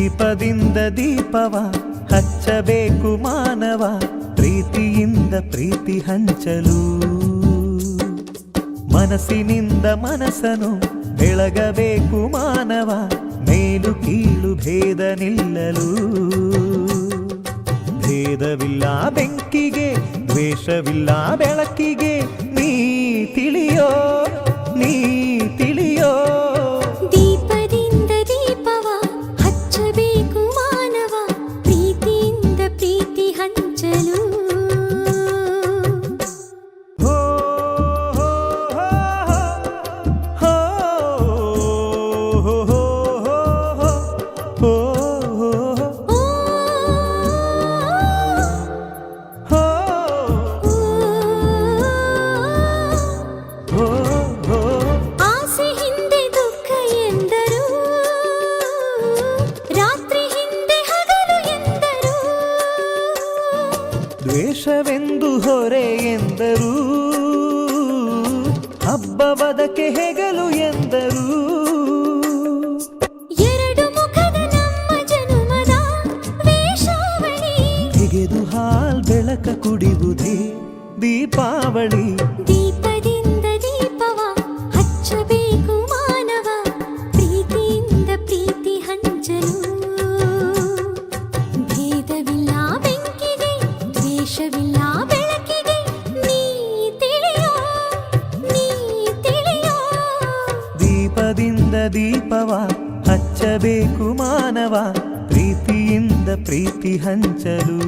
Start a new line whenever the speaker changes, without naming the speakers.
ದೀಪದಿಂದ ದೀಪವ ಹಚ್ಚಬೇಕು ಮಾನವ, ಪ್ರೀತಿಯಿಂದ ಪ್ರೀತಿ ಹಂಚಲು. ಮನಸ್ಸಿನಿಂದ ಮನಸ್ಸನು ಬೆಳಗಬೇಕು ಮಾನವ, ಮೇಲು ಕೀಳು ಭೇದ ನಿಲ್ಲಲು. ಭೇದವಿಲ್ಲ ಬೆಂಕಿಗೆ, ದ್ವೇಷವಿಲ್ಲ ಬೆಳಕಿಗೆ, ನೀ ತಿಳಿಯೋ ನೀ ತಿಳಿಯೋ.
ದೀಪದಿಂದ ದೀಪವ ಹಚ್ಚಬೇಕು ಮಾನವ, ಪ್ರೀತಿಯಿಂದ ಪ್ರೀತಿ ಹಂಚಲು. ಆಸೆ ಹಿಂದೆ ದುಃಖ ಎಂದರು, ರಾತ್ರಿ ಹಿಂದೆ ಹಗಲು ಎಂದರು.
ದ್ವೇಷವೆಂದು ಹೊರೆ ಎಂದರು, ಹಬ್ಬವದಕ್ಕೆ ಹೆಗಲು ಎಂದರು.
ಎರಡು ಮುಖದ ನಮ್ಮ ಜನುಮದ ವೇಷಾವಳಿ,
ತೆಗೆದು ಹಾಲ್ ಬೆಳಕ ಕುಡಿಯುವುದೇ ದೀಪಾವಳಿ.
ದೀಪದಿಂದ ದೀಪವ ಹಚ್ಚಬೇಕು ಮಾನವ, ಪ್ರೀತಿಯಿಂದ ಪ್ರೀತಿ ಹಂಚಲು. ಭೇದವಿಲ್ಲ ಬೆಂಕಿಗೆ, ದ್ವೇಷವಿಲ್ಲ ಬೆಳಕಿಗೆ, ನೀ ತಿಳಿಯೋ ನೀ ತಿಳಿಯೋ.
ದೀಪದಿಂದ ದೀಪವ ಹಚ್ಚಬೇಕು ಮಾನವ, ಪ್ರೀತಿಯಿಂದ ಪ್ರೀತಿ ಹಂಚಲು.